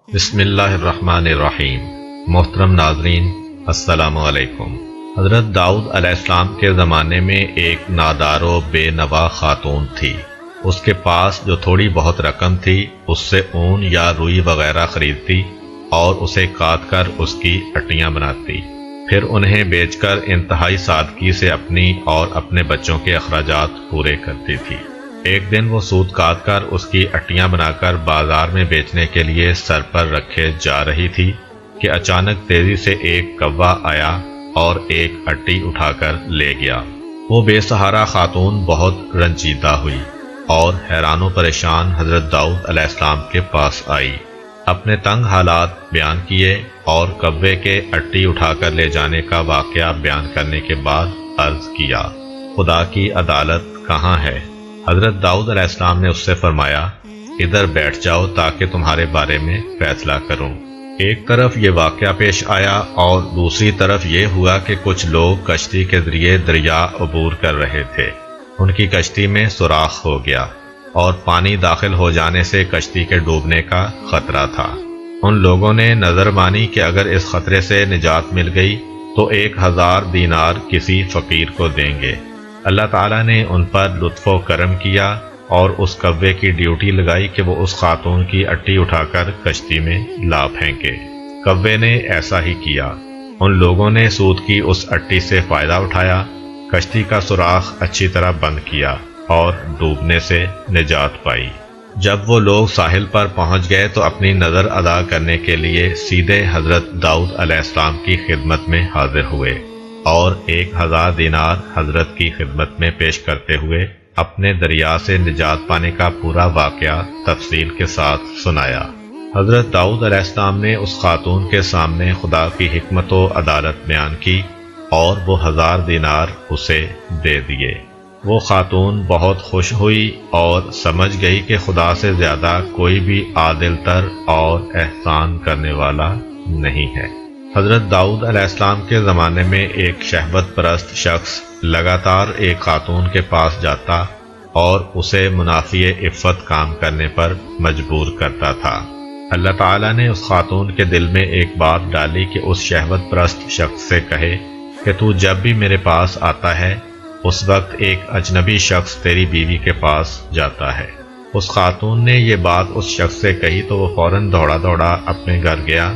بسم اللہ الرحمن الرحیم۔ محترم ناظرین، السلام علیکم۔ حضرت داؤد علیہ السلام کے زمانے میں ایک نادار و بے نوا خاتون تھی۔ اس کے پاس جو تھوڑی بہت رقم تھی اس سے اون یا روئی وغیرہ خریدتی اور اسے کاٹ کر اس کی اٹیاں بناتی، پھر انہیں بیچ کر انتہائی سادگی سے اپنی اور اپنے بچوں کے اخراجات پورے کرتی تھی۔ ایک دن وہ سوت کاٹ کر اس کی اٹیاں بنا کر بازار میں بیچنے کے لیے سر پر رکھے جا رہی تھی کہ اچانک تیزی سے ایک کوا آیا اور ایک اٹی اٹھا کر لے گیا۔ وہ بے سہارا خاتون بہت رنجیدہ ہوئی اور حیران و پریشان حضرت داؤد علیہ السلام کے پاس آئی، اپنے تنگ حالات بیان کیے اور کوے کے اٹی اٹھا کر لے جانے کا واقعہ بیان کرنے کے بعد عرض کیا، خدا کی عدالت کہاں ہے؟ حضرت داؤد علیہ السلام نے اس سے فرمایا، ادھر بیٹھ جاؤ تاکہ تمہارے بارے میں فیصلہ کروں۔ ایک طرف یہ واقعہ پیش آیا اور دوسری طرف یہ ہوا کہ کچھ لوگ کشتی کے ذریعے دریا عبور کر رہے تھے۔ ان کی کشتی میں سوراخ ہو گیا اور پانی داخل ہو جانے سے کشتی کے ڈوبنے کا خطرہ تھا۔ ان لوگوں نے نظر مانی کہ اگر اس خطرے سے نجات مل گئی تو 1000 دینار کسی فقیر کو دیں گے۔ اللہ تعالیٰ نے ان پر لطف و کرم کیا اور اس کوے کی ڈیوٹی لگائی کہ وہ اس خاتون کی اٹی اٹھا کر کشتی میں لا پھینکے۔ کوے نے ایسا ہی کیا۔ ان لوگوں نے سود کی اس اٹی سے فائدہ اٹھایا، کشتی کا سوراخ اچھی طرح بند کیا اور ڈوبنے سے نجات پائی۔ جب وہ لوگ ساحل پر پہنچ گئے تو اپنی نظر ادا کرنے کے لیے سیدھے حضرت داؤد علیہ السلام کی خدمت میں حاضر ہوئے اور 1000 دینار حضرت کی خدمت میں پیش کرتے ہوئے اپنے دریا سے نجات پانے کا پورا واقعہ تفصیل کے ساتھ سنایا۔ حضرت داؤد علیہ السلام نے اس خاتون کے سامنے خدا کی حکمت و عدالت بیان کی اور وہ 1000 دینار اسے دے دیے۔ وہ خاتون بہت خوش ہوئی اور سمجھ گئی کہ خدا سے زیادہ کوئی بھی عادل تر اور احسان کرنے والا نہیں ہے۔ حضرت داؤد علیہ السلام کے زمانے میں ایک شہوت پرست شخص لگاتار ایک خاتون کے پاس جاتا اور اسے منافی عفت کام کرنے پر مجبور کرتا تھا۔ اللہ تعالیٰ نے اس خاتون کے دل میں ایک بات ڈالی کہ اس شہوت پرست شخص سے کہے کہ تو جب بھی میرے پاس آتا ہے اس وقت ایک اجنبی شخص تیری بیوی کے پاس جاتا ہے۔ اس خاتون نے یہ بات اس شخص سے کہی تو وہ فوراً دوڑا دوڑا اپنے گھر گیا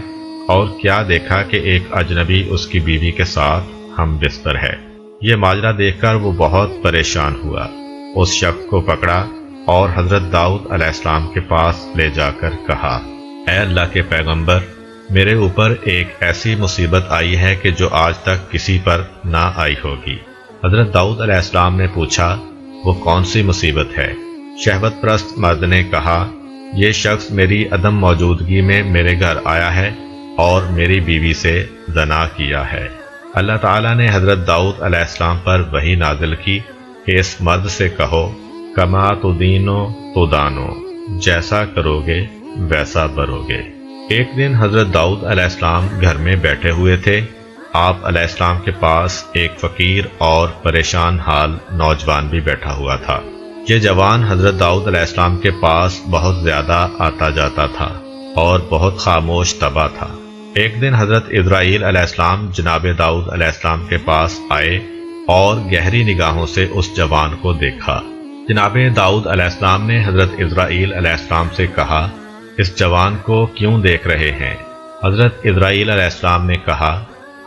اور کیا دیکھا کہ ایک اجنبی اس کی بیوی کے ساتھ ہم بستر ہے۔ یہ ماجرا دیکھ کر وہ بہت پریشان ہوا، اس شخص کو پکڑا اور حضرت داؤد علیہ السلام کے پاس لے جا کر کہا، اے اللہ کے پیغمبر، میرے اوپر ایک ایسی مصیبت آئی ہے کہ جو آج تک کسی پر نہ آئی ہوگی۔ حضرت داؤد علیہ السلام نے پوچھا، وہ کون سی مصیبت ہے؟ شہوت پرست مرد نے کہا، یہ شخص میری عدم موجودگی میں میرے گھر آیا ہے اور میری بیوی سے زنا کیا ہے۔ اللہ تعالیٰ نے حضرت داؤد علیہ السلام پر وحی نازل کی کہ اس مرد سے کہو، کما تدینو تدانو، جیسا کرو گے ویسا بھرو گے۔ ایک دن حضرت داؤد علیہ السلام گھر میں بیٹھے ہوئے تھے۔ آپ علیہ السلام کے پاس ایک فقیر اور پریشان حال نوجوان بھی بیٹھا ہوا تھا۔ یہ جوان حضرت داؤد علیہ السلام کے پاس بہت زیادہ آتا جاتا تھا اور بہت خاموش طبع تھا۔ ایک دن حضرت اسرائیل علیہ السلام جناب داؤد علیہ السلام کے پاس آئے اور گہری نگاہوں سے اس جوان کو دیکھا۔ جناب داؤد علیہ السلام نے حضرت اسرائیل علیہ السلام سے کہا، اس جوان کو کیوں دیکھ رہے ہیں؟ حضرت اسرائیل علیہ السلام نے کہا،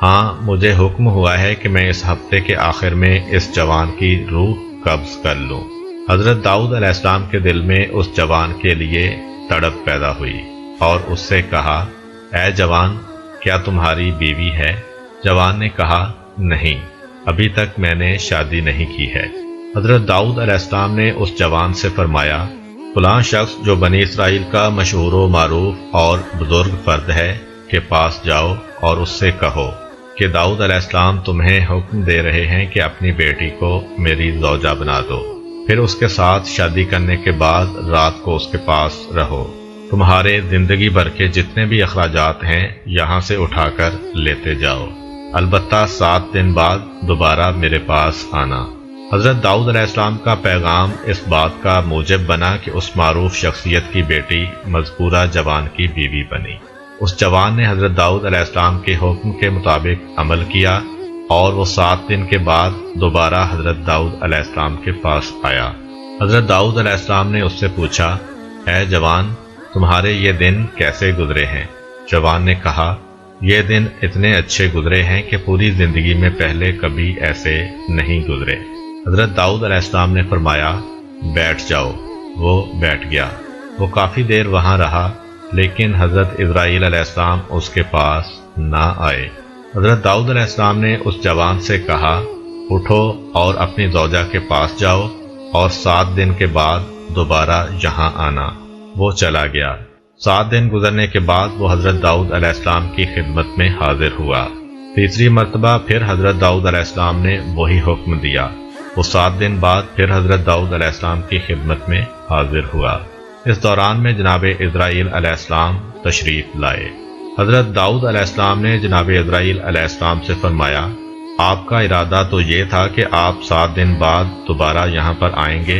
ہاں، مجھے حکم ہوا ہے کہ میں اس ہفتے کے آخر میں اس جوان کی روح قبض کر لوں۔ حضرت داؤد علیہ السلام کے دل میں اس جوان کے لیے تڑپ پیدا ہوئی اور اس سے کہا، اے جوان، کیا تمہاری بیوی ہے؟ جوان نے کہا، نہیں، ابھی تک میں نے شادی نہیں کی ہے۔ حضرت داؤد علیہ السلام نے اس جوان سے فرمایا، فلاں شخص جو بنی اسرائیل کا مشہور و معروف اور بزرگ فرد ہے کے پاس جاؤ اور اس سے کہو کہ داؤد علیہ السلام تمہیں حکم دے رہے ہیں کہ اپنی بیٹی کو میری زوجہ بنا دو، پھر اس کے ساتھ شادی کرنے کے بعد رات کو اس کے پاس رہو۔ تمہارے زندگی بھر کے جتنے بھی اخراجات ہیں یہاں سے اٹھا کر لیتے جاؤ، البتہ 7 دن بعد دوبارہ میرے پاس آنا۔ حضرت داؤد علیہ السلام کا پیغام اس بات کا موجب بنا کہ اس معروف شخصیت کی بیٹی مذکورہ جوان کی بیوی بنی۔ اس جوان نے حضرت داؤد علیہ السلام کے حکم کے مطابق عمل کیا اور وہ 7 دن کے بعد دوبارہ حضرت داؤد علیہ السلام کے پاس آیا۔ حضرت داؤد علیہ السلام نے اس سے پوچھا، اے جوان، تمہارے یہ دن کیسے گزرے ہیں؟ جوان نے کہا، یہ دن اتنے اچھے گزرے ہیں کہ پوری زندگی میں پہلے کبھی ایسے نہیں گزرے۔ حضرت داؤد علیہ السلام نے فرمایا، بیٹھ جاؤ۔ وہ بیٹھ گیا۔ وہ کافی دیر وہاں رہا، لیکن حضرت اسرائیل علیہ السلام اس کے پاس نہ آئے۔ حضرت داؤد علیہ السلام نے اس جوان سے کہا، اٹھو اور اپنی زوجہ کے پاس جاؤ اور 7 دن کے بعد دوبارہ یہاں آنا۔ وہ چلا گیا۔ 7 دن گزرنے کے بعد وہ حضرت داؤد علیہ السلام کی خدمت میں حاضر ہوا۔ تیسری مرتبہ پھر حضرت داؤد علیہ السلام نے وہی حکم دیا۔ وہ 7 دن بعد پھر حضرت داؤد علیہ السلام کی خدمت میں حاضر ہوا۔ اس دوران میں جناب اسرائیل علیہ السلام تشریف لائے۔ حضرت داؤد علیہ السلام نے جناب اسرائیل علیہ السلام سے فرمایا، آپ کا ارادہ تو یہ تھا کہ آپ 7 دن بعد دوبارہ یہاں پر آئیں گے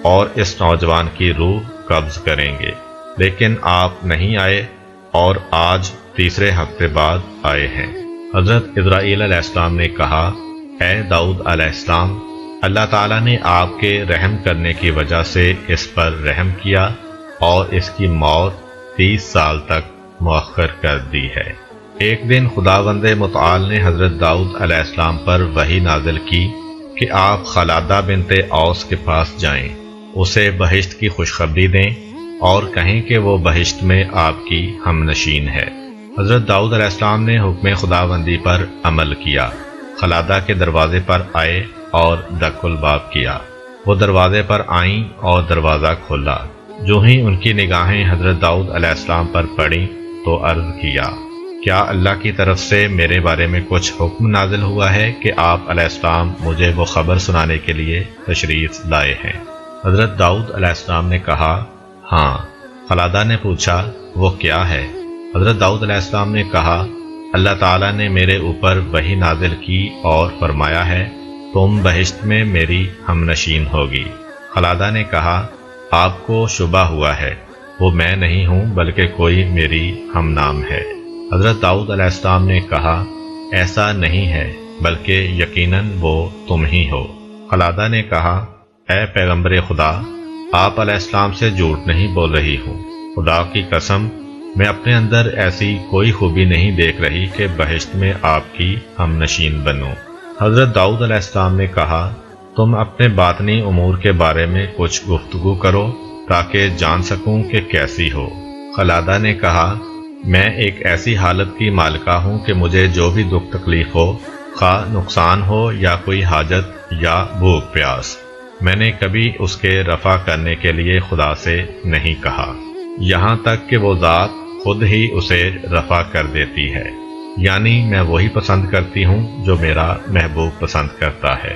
اور اس نوجوان کی روح قبض کریں گے، لیکن آپ نہیں آئے اور آج تیسرے ہفتے بعد آئے ہیں۔ حضرت اسرائیل علیہ السلام نے کہا، اے داؤد علیہ السلام، اللہ تعالیٰ نے آپ کے رحم کرنے کی وجہ سے اس پر رحم کیا اور اس کی موت 30 سال تک مؤخر کر دی ہے۔ ایک دن خداوند متعال نے حضرت داؤد علیہ السلام پر وحی نازل کی کہ آپ خلادہ بنت اوس کے پاس جائیں، اسے بہشت کی خوشخبری دیں اور کہیں کہ وہ بہشت میں آپ کی ہم نشین ہے۔ حضرت داؤد علیہ السلام نے حکم خداوندی پر عمل کیا، خلادہ کے دروازے پر آئے اور دق الباب کیا۔ وہ دروازے پر آئیں اور دروازہ کھولا۔ جو ہی ان کی نگاہیں حضرت داؤد علیہ السلام پر پڑیں تو عرض کیا، کیا اللہ کی طرف سے میرے بارے میں کچھ حکم نازل ہوا ہے کہ آپ علیہ السلام مجھے وہ خبر سنانے کے لیے تشریف لائے ہیں؟ حضرت داؤد علیہ السلام نے کہا، ہاں۔ خلادہ نے پوچھا، وہ کیا ہے؟ حضرت داؤد علیہ السلام نے کہا، اللہ تعالیٰ نے میرے اوپر وحی نازل کی اور فرمایا ہے تم بہشت میں میری ہم نشین ہوگی۔ خلادہ نے کہا، آپ کو شبہ ہوا ہے، وہ میں نہیں ہوں بلکہ کوئی میری ہم نام ہے۔ حضرت داؤد علیہ السلام نے کہا، ایسا نہیں ہے بلکہ یقیناً وہ تم ہی ہو۔ خلادہ نے کہا، اے پیغمبر خدا، آپ علیہ السلام سے جھوٹ نہیں بول رہی ہوں، خدا کی قسم میں اپنے اندر ایسی کوئی خوبی نہیں دیکھ رہی کہ بہشت میں آپ کی ہم نشین بنوں۔ حضرت داؤد علیہ السلام نے کہا، تم اپنے باطنی امور کے بارے میں کچھ گفتگو کرو تاکہ جان سکوں کہ کیسی ہو۔ خلادہ نے کہا، میں ایک ایسی حالت کی مالکہ ہوں کہ مجھے جو بھی دکھ تکلیف ہو، خواہ نقصان ہو یا کوئی حاجت یا بھوک پیاس، میں نے کبھی اس کے رفع کرنے کے لیے خدا سے نہیں کہا، یہاں تک کہ وہ ذات خود ہی اسے رفع کر دیتی ہے، یعنی میں وہی پسند کرتی ہوں جو میرا محبوب پسند کرتا ہے،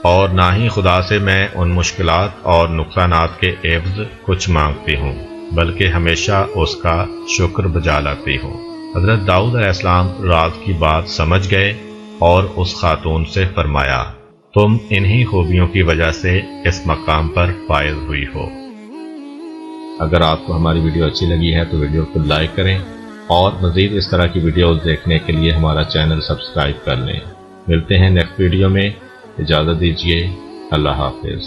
اور نہ ہی خدا سے میں ان مشکلات اور نقصانات کے عوض کچھ مانگتی ہوں بلکہ ہمیشہ اس کا شکر بجا لاتی ہوں۔ حضرت داؤد علیہ السلام راز کی بات سمجھ گئے اور اس خاتون سے فرمایا، تم انہی خوبیوں کی وجہ سے اس مقام پر فائز ہوئی ہو۔ اگر آپ کو ہماری ویڈیو اچھی لگی ہے تو ویڈیو کو لائک کریں اور مزید اس طرح کی ویڈیوز دیکھنے کے لیے ہمارا چینل سبسکرائب کر لیں۔ ملتے ہیں نیکسٹ ویڈیو میں، اجازت دیجیے، اللہ حافظ۔